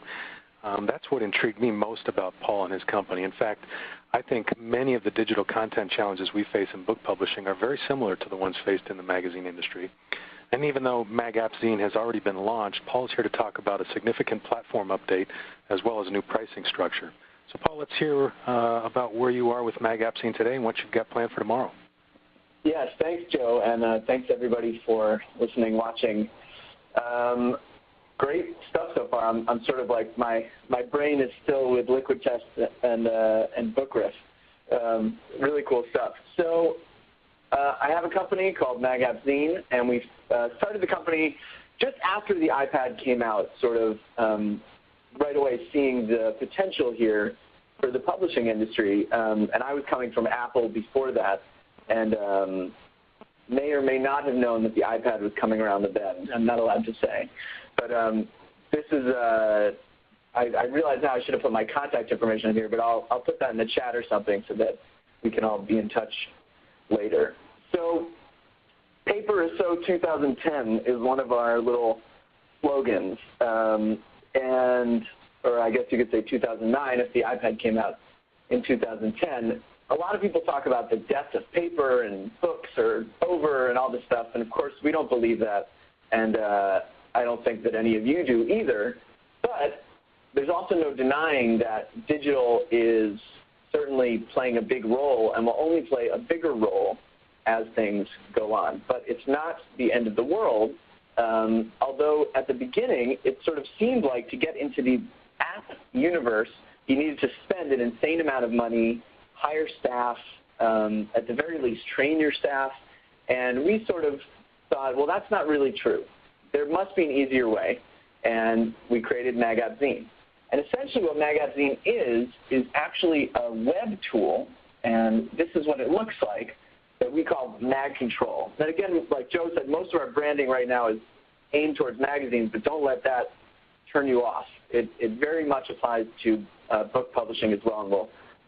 That's what intrigued me most about Paul and his company. In fact, I think many of the digital content challenges we face in book publishing are very similar to the ones faced in the magazine industry. And even though MagAppZine has already been launched, Paul's here to talk about a significant platform update as well as a new pricing structure. So, Paul, let's hear about where you are with MagAppZine today and what you've got planned for tomorrow. Yes, thanks, Joe, and thanks, everybody, for listening, watching. Great stuff so far. I'm sort of like my brain is still with LiquidText and BookRiff. Really cool stuff. So I have a company called MagAppZine, and we started the company just after the iPad came out, sort of right away seeing the potential here for the publishing industry. And I was coming from Apple before that, and may or may not have known that the iPad was coming around the bend. I'm not allowed to say. But this is, I realize now I should have put my contact information in here, but I'll put that in the chat or something so that we can all be in touch later. So paper is so 2010 is one of our little slogans. Or I guess you could say 2009 if the iPad came out in 2010. A lot of people talk about the death of paper and books are over and all this stuff, and of course we don't believe that, and I don't think that any of you do either, but there's also no denying that digital is certainly playing a big role and will only play a bigger role as things go on. But it's not the end of the world, although at the beginning it sort of seemed like to get into the app universe you needed to spend an insane amount of money, hire staff, at the very least train your staff, and we sort of thought, well, that's not really true. There must be an easier way, and we created MagAppZine. And essentially what MagAppZine is actually a web tool, and this is what it looks like, that we call Mag Control. And again, like Joe said, most of our branding right now is aimed towards magazines, but don't let that turn you off. It very much applies to book publishing as well, and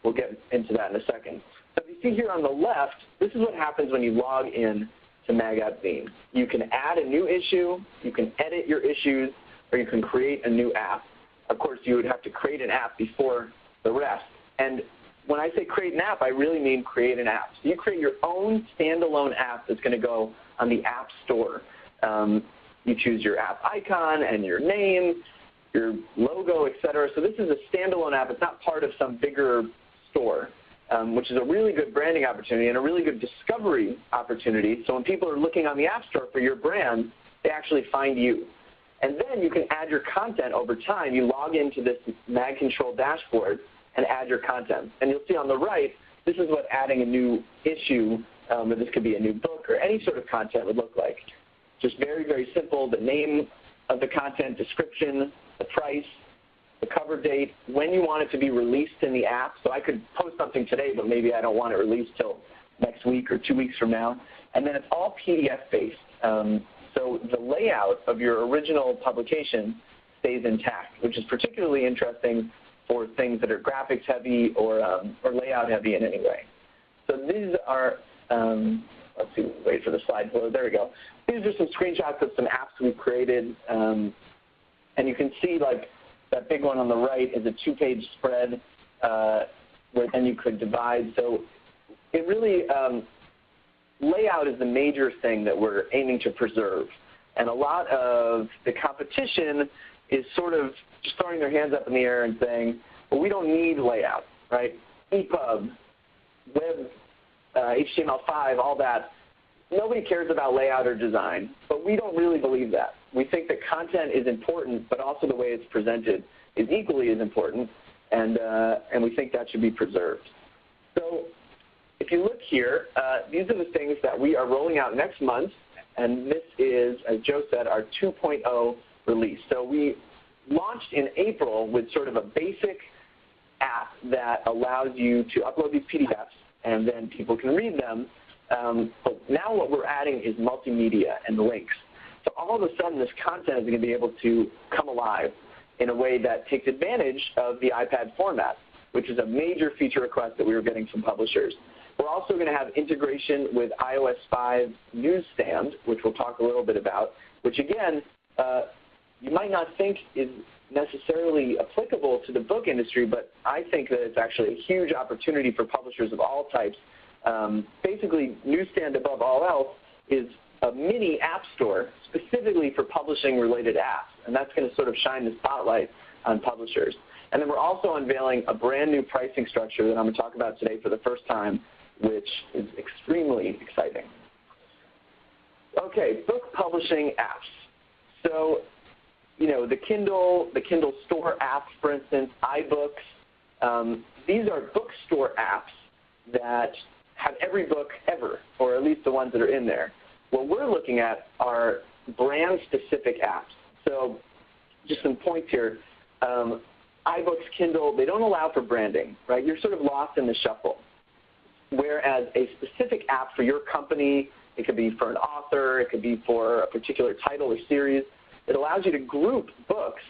we'll get into that in a second. So if you see here on the left, this is what happens when you log in to MagAppZine. You can add a new issue, you can edit your issues, or you can create a new app. Of course, you would have to create an app before the rest. And when I say create an app, I really mean create an app. So you create your own standalone app that's going to go on the App Store. You choose your app icon and your name, your logo, etc. So this is a standalone app. It's not part of some bigger store, which is a really good branding opportunity and a really good discovery opportunity. So when people are looking on the App Store for your brand, they actually find you. And then you can add your content over time. You log into this Mag Control dashboard and add your content. And you'll see on the right, this is what adding a new issue, or this could be a new book or any sort of content would look like. Just very, very simple, the name of the content, description, the price, the cover date, when you want it to be released in the app. So I could post something today, but maybe I don't want it released till next week or 2 weeks from now. And then it's all PDF-based. So the layout of your original publication stays intact, which is particularly interesting for things that are graphics heavy or layout heavy in any way. So these are, let's see, wait for the slide to load. There we go. These are some screenshots of some apps we've created. And you can see like that big one on the right is a 2-page spread where then you could divide. So it really, layout is the major thing that we're aiming to preserve. And a lot of the competition is sort of just throwing their hands up in the air and saying, well, we don't need layout, right? EPUB, web, HTML5, all that. Nobody cares about layout or design, but we don't really believe that. We think that content is important, but also the way it's presented is equally as important, and we think that should be preserved. So if you look here, these are the things that we are rolling out next month, And this is, as Joe said, our 2.0 release. So we launched in April with sort of a basic app that allows you to upload these PDFs and then people can read them. But now what we're adding is multimedia and links. So all of a sudden this content is going to be able to come alive in a way that takes advantage of the iPad format, which is a major feature request that we were getting from publishers. We're also going to have integration with iOS 5 Newsstand, which we'll talk a little bit about, which again, you might not think is necessarily applicable to the book industry, but I think that it's actually a huge opportunity for publishers of all types. Basically, Newsstand, above all else, is a mini app store specifically for publishing-related apps, and that's going to sort of shine the spotlight on publishers. And then we're also unveiling a brand new pricing structure that I'm going to talk about today for the first time, which is extremely exciting. Okay, book publishing apps. So, you know, the Kindle Store app, for instance, iBooks, these are bookstore apps that have every book ever, or at least the ones that are in there. What we're looking at are brand-specific apps. So just some points here. iBooks, Kindle, they don't allow for branding, right? You're sort of lost in the shuffle. Whereas a specific app for your company, it could be for an author, it could be for a particular title or series, it allows you to group books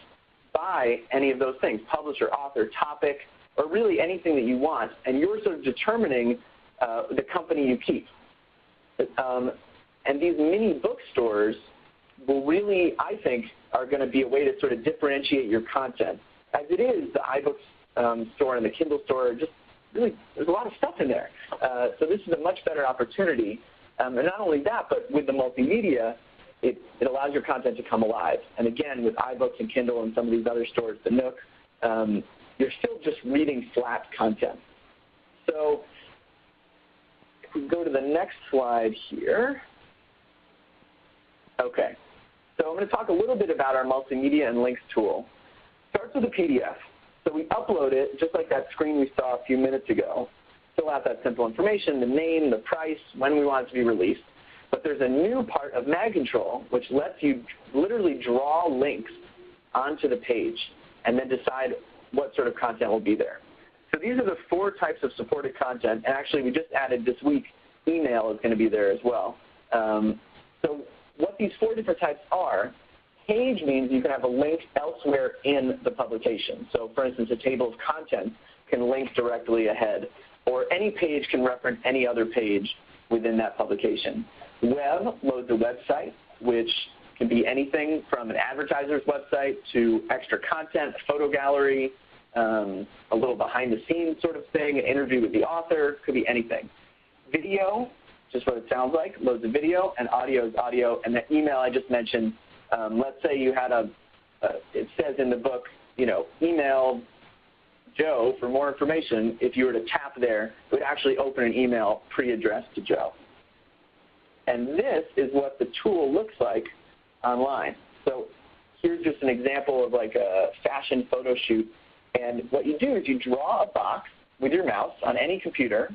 by any of those things, publisher, author, topic, or really anything that you want, and you're sort of determining the company you keep. And these mini bookstores will really, I think, are going to be a way to sort of differentiate your content. As it is, the iBooks store and the Kindle store, just really, there's a lot of stuff in there. So this is a much better opportunity. And not only that, but with the multimedia, it allows your content to come alive. And again, with iBooks and Kindle and some of these other stores, the Nook, you're still just reading flat content. So if we go to the next slide here. Okay. So I'm going to talk a little bit about our multimedia and links tool. Starts with a PDF. So we upload it, just like that screen we saw a few minutes ago. Fill out that simple information, the name, the price, when we want it to be released. But there's a new part of Mag Control, which lets you literally draw links onto the page and then decide what sort of content will be there. So these are the 4 types of supported content. And actually, we just added this week, email is going to be there as well. So what these 4 different types are, page means you can have a link elsewhere in the publication. So for instance, a table of contents can link directly ahead, or any page can reference any other page within that publication. Web loads a website, which can be anything from an advertiser's website to extra content, a photo gallery, a little behind-the-scenes sort of thing, an interview with the author, could be anything. Video, just what it sounds like, loads a video, and audio is audio. And the email I just mentioned, let's say you had it says in the book, you know, email Joe for more information. If you were to tap there, it would actually open an email pre-addressed to Joe. And this is what the tool looks like online. So here's just an example of like a fashion photo shoot. And what you do is you draw a box with your mouse on any computer,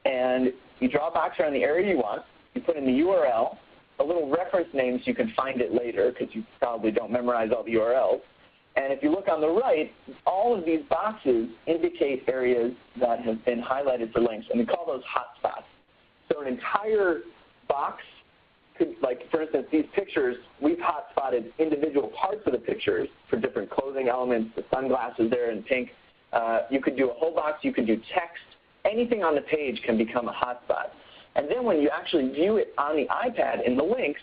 and you draw a box around the area you want. You put in the URL, a little reference name so you can find it later because you probably don't memorize all the URLs. And if you look on the right, all of these boxes indicate areas that have been highlighted for links, and we call those hotspots. So an entire box could, like for instance, these pictures, we've hotspotted individual parts of the pictures for different clothing elements, the sunglasses there in pink. You could do a whole box, you could do text. Anything on the page can become a hotspot. And then when you actually view it on the iPad in the links,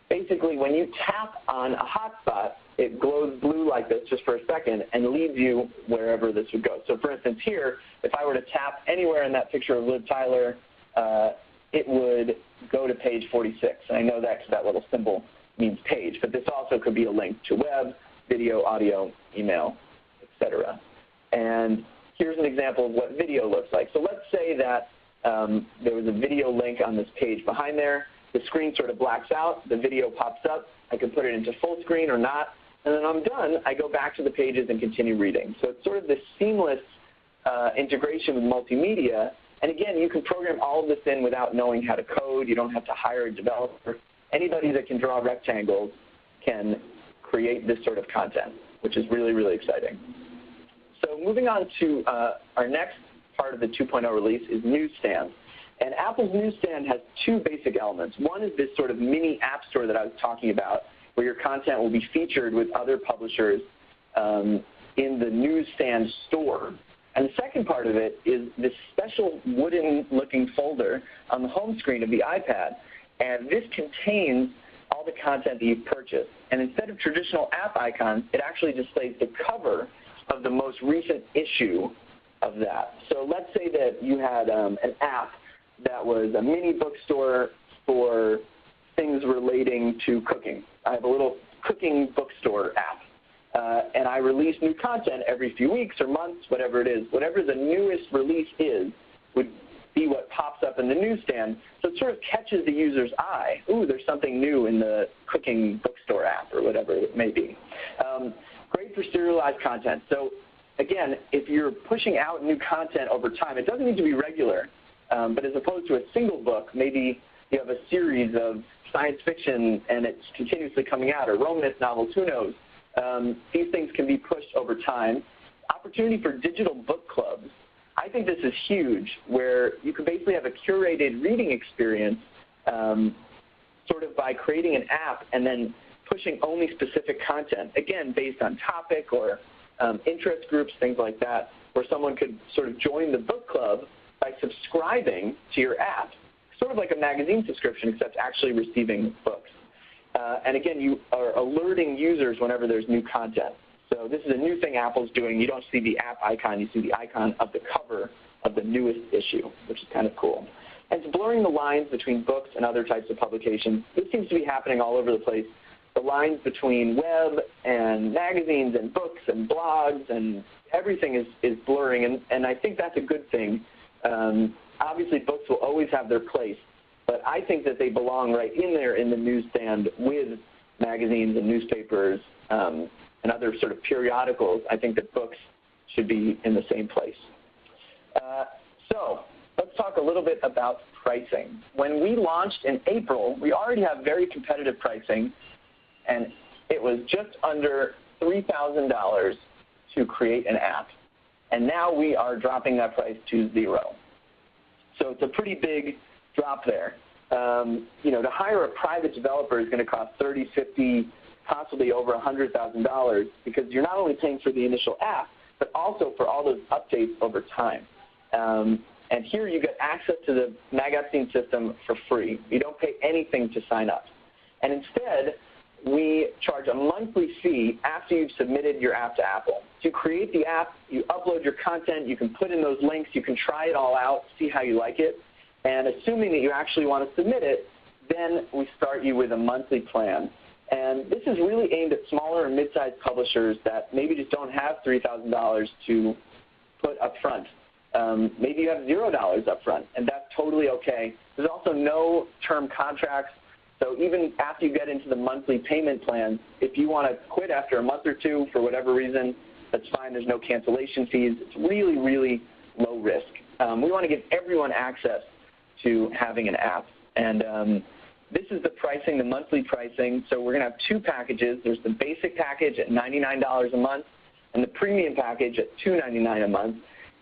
basically when you tap on a hotspot, it glows blue like this just for a second and leads you wherever this would go. So for instance here, if I were to tap anywhere in that picture of Liv Tyler, it would go to page 46. And I know that because that little symbol means page, but this also could be a link to web, video, audio, email, etc. And here's an example of what video looks like. So let's say that there was a video link on this page behind there. The screen sort of blacks out. The video pops up. I can put it into full screen or not. And then I'm done. I go back to the pages and continue reading. So it's sort of this seamless integration with multimedia. And again, you can program all of this in without knowing how to code. You don't have to hire a developer. anybody that can draw rectangles can create this sort of content, which is really, really exciting. So moving on to our next part of the 2.0 release is Newsstand. And Apple's Newsstand has two basic elements. One is this sort of mini app store that I was talking about, where your content will be featured with other publishers in the Newsstand store. And the second part of it is this special wooden-looking folder on the home screen of the iPad. And this contains all the content that you've purchased. And instead of traditional app icons, it actually displays the cover of the most recent issue of that. So let's say that you had an app that was a mini bookstore for things relating to cooking. I have a little cooking bookstore app. And I release new content every few weeks or months, whatever it is. Whatever the newest release is would be what pops up in the newsstand. So it sort of catches the user's eye. Ooh, there's something new in the cooking bookstore app or whatever it may be. Great for serialized content. So again, if you're pushing out new content over time, it doesn't need to be regular. But as opposed to a single book, maybe you have a series of science fiction and it's continuously coming out, or romance novels, who knows. These things can be pushed over time. Opportunity for digital book clubs. I think this is huge, where you can basically have a curated reading experience sort of by creating an app and then pushing only specific content, again, based on topic or interest groups, things like that, where someone could sort of join the book club by subscribing to your app, sort of like a magazine subscription, except actually receiving books. And again, you are alerting users whenever there's new content. So this is a new thing Apple's doing. You don't see the app icon. You see the icon of the cover of the newest issue, which is kind of cool. And it's blurring the lines between books and other types of publications. This seems to be happening all over the place. The lines between web and magazines and books and blogs and everything is blurring, and I think that's a good thing. Obviously, books will always have their place, but I think that they belong right in there in the newsstand with magazines and newspapers and other sort of periodicals. I think that books should be in the same place. So let's talk a little bit about pricing. When we launched in April, we already have very competitive pricing, and it was just under $3,000 to create an app. And now we are dropping that price to $0. So it's a pretty big drop there. To hire a private developer is going to cost $30, $50, possibly over $100,000, because you're not only paying for the initial app, but also for all those updates over time. And here you get access to the MagAppZine system for free. You don't pay anything to sign up. And instead, we charge a monthly fee after you've submitted your app to Apple. To create the app, you upload your content, you can put in those links, you can try it all out, see how you like it, and assuming that you actually want to submit it, then we start you with a monthly plan. And this is really aimed at smaller and mid-sized publishers that maybe just don't have $3,000 to put up front. Maybe you have $0 up front, and that's totally okay. There's also no term contracts. So even after you get into the monthly payment plan, if you want to quit after a month or two for whatever reason, that's fine. There's no cancellation fees. It's really, really low risk. We want to give everyone access to having an app. And this is the pricing, the monthly pricing. So we're going to have two packages. There's the basic package at $99 a month and the premium package at $299 a month.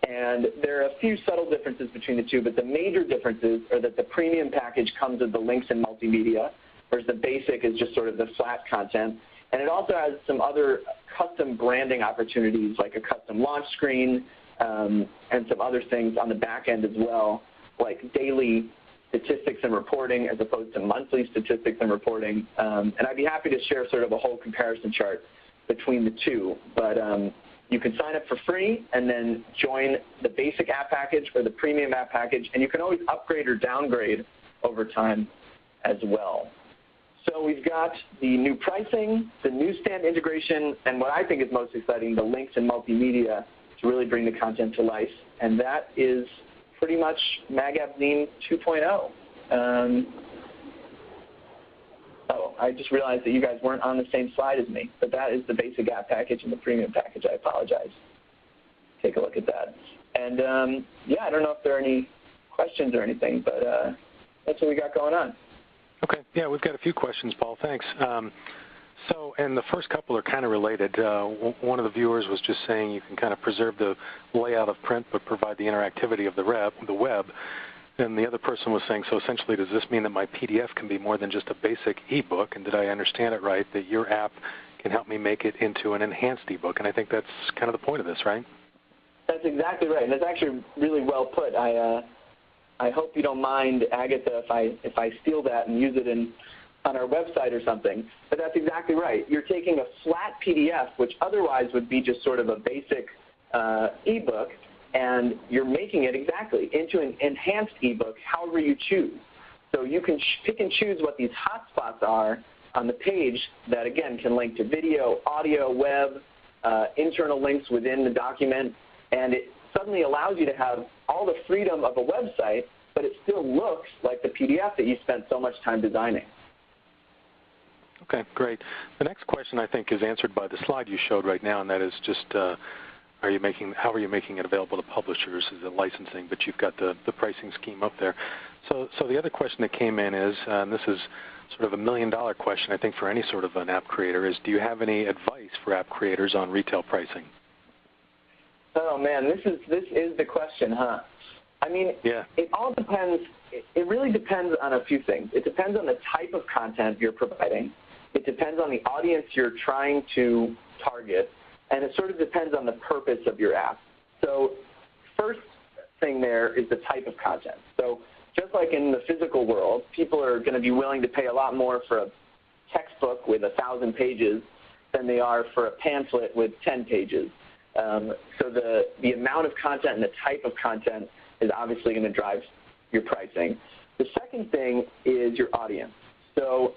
And there are a few subtle differences between the two, but the major differences are that the premium package comes with the links and multimedia, whereas the basic is just sort of the flat content. And it also has some other custom branding opportunities, like a custom launch screen and some other things on the back end as well, like daily statistics and reporting as opposed to monthly statistics and reporting. And I'd be happy to share sort of a whole comparison chart between the two. But you can sign up for free and then join the basic app package or the premium app package, and you can always upgrade or downgrade over time as well. So we've got the new pricing, the newsstand integration, and what I think is most exciting, the links and multimedia to really bring the content to life. And that is pretty much MagAppZine 2.0. Oh, I just realized that you guys weren't on the same slide as me, but that is the basic app package and the premium package. I apologize. Take a look at that. And, yeah, I don't know if there are any questions or anything, but that's what we got going on. Okay. Yeah, we've got a few questions, Paul. Thanks. And the first couple are kind of related. One of the viewers was just saying you can kind of preserve the layout of print but provide the interactivity of the web. And the other person was saying, so essentially does this mean that my PDF can be more than just a basic ebook? And did I understand it right, that your app can help me make it into an enhanced ebook? And I think that's kind of the point of this, right? That's exactly right. And that's actually really well put. I hope you don't mind, Agatha, if I steal that and use it on our website or something. But that's exactly right. You're taking a flat PDF, which otherwise would be just sort of a basic ebook, and you're making it exactly into an enhanced ebook however you choose. So you can pick and choose what these hotspots are on the page that, again, can link to video, audio, web, internal links within the document, and it suddenly allows you to have all the freedom of a website, but it still looks like the PDF that you spent so much time designing. Okay, great. The next question, I think, is answered by the slide you showed right now, and that is just how are you making it available to publishers? Is it licensing? But you've got the pricing scheme up there. So the other question that came in is, and this is sort of a million-dollar question, I think, for any sort of an app creator, is do you have any advice for app creators on retail pricing? Oh, man, this is the question, huh? I mean, yeah. It all depends. It really depends on a few things. It depends on the type of content you're providing. It depends on the audience you're trying to target. And it sort of depends on the purpose of your app. So first thing there is the type of content. So just like in the physical world, people are going to be willing to pay a lot more for a textbook with 1,000 pages than they are for a pamphlet with 10 pages. So the amount of content and the type of content is obviously going to drive your pricing. The second thing is your audience. So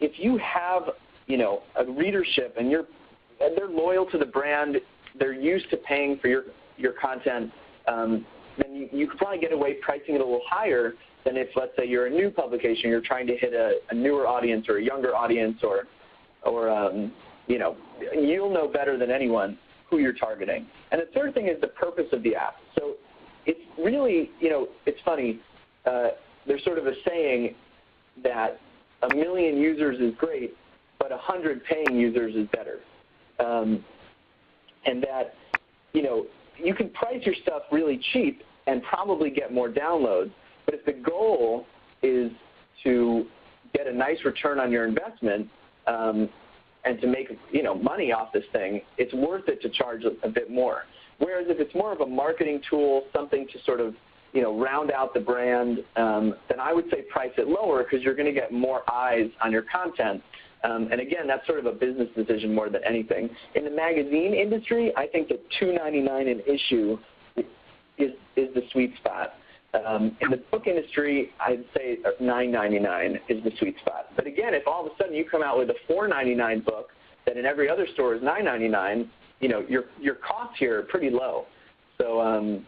if you have, a readership and they're loyal to the brand, they're used to paying for your content, then you could probably get away pricing it a little higher than if, let's say, you're a new publication, you're trying to hit a newer audience or a younger audience, or you'll know better than anyone who you're targeting. And the third thing is the purpose of the app. So it's really, it's funny. There's sort of a saying that 1 million users is great, but 100 paying users is better. And that, you can price your stuff really cheap and probably get more downloads, but if the goal is to get a nice return on your investment and to make money off this thing, it's worth it to charge a bit more. Whereas if it's more of a marketing tool, something to sort of round out the brand, then I would say price it lower because you're going to get more eyes on your content. And again, that's sort of a business decision more than anything. In the magazine industry, I think that $2.99 an issue is the sweet spot. In the book industry, I'd say $9.99 is the sweet spot. But again, if all of a sudden you come out with a $4.99 book that in every other store is $9.99, your costs here are pretty low. So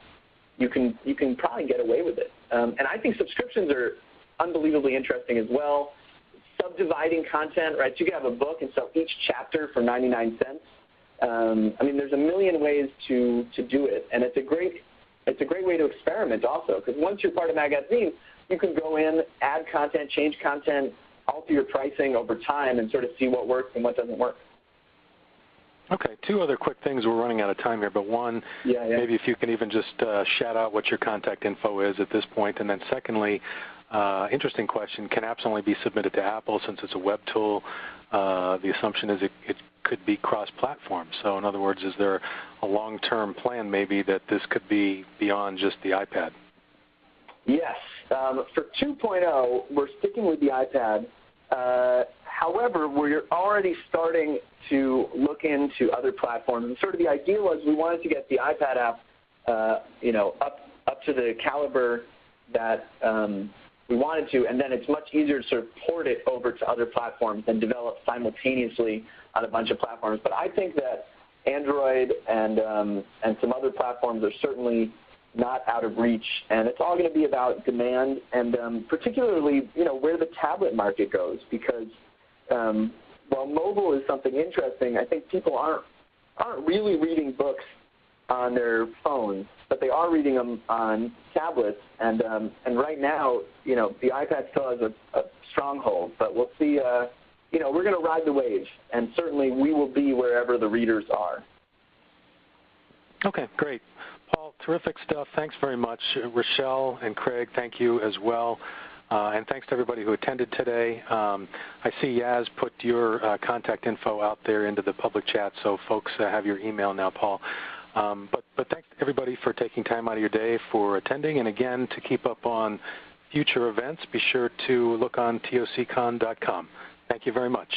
you can probably get away with it. And I think subscriptions are unbelievably interesting as well. Subdividing content, right? So you can have a book and sell each chapter for 99 cents. There's a million ways to do it, and it's a great way to experiment also, because once you're part of MagAppZine, you can go in, add content, change content, alter your pricing over time, and sort of see what works and what doesn't work. Okay, two other quick things. We're running out of time here, but one, maybe if you can even just shout out what your contact info is at this point, and then secondly, interesting question, can apps only be submitted to Apple since it's a web tool? The assumption is it could be cross-platform. So in other words, is there a long-term plan maybe that this could be beyond just the iPad? Yes. For 2.0, we're sticking with the iPad. However, we're already starting to look into other platforms. And sort of the idea was we wanted to get the iPad app up to the caliber that we wanted to, and then it's much easier to sort of port it over to other platforms and develop simultaneously on a bunch of platforms. But I think that Android and some other platforms are certainly not out of reach, and it's all going to be about demand and particularly where the tablet market goes, because while mobile is something interesting, I think people aren't really reading books on their phones, but they are reading them on tablets. And right now, the iPad still has a stronghold, but we'll see. We're going to ride the wave, and certainly we will be wherever the readers are. Okay, great. Paul, terrific stuff. Thanks very much. Rochelle and Craig, thank you as well. And thanks to everybody who attended today. I see Yaz put your contact info out there into the public chat, so folks have your email now, Paul. But thanks everybody for taking time out of your day for attending. And again, to keep up on future events, be sure to look on tocon.com. Thank you very much.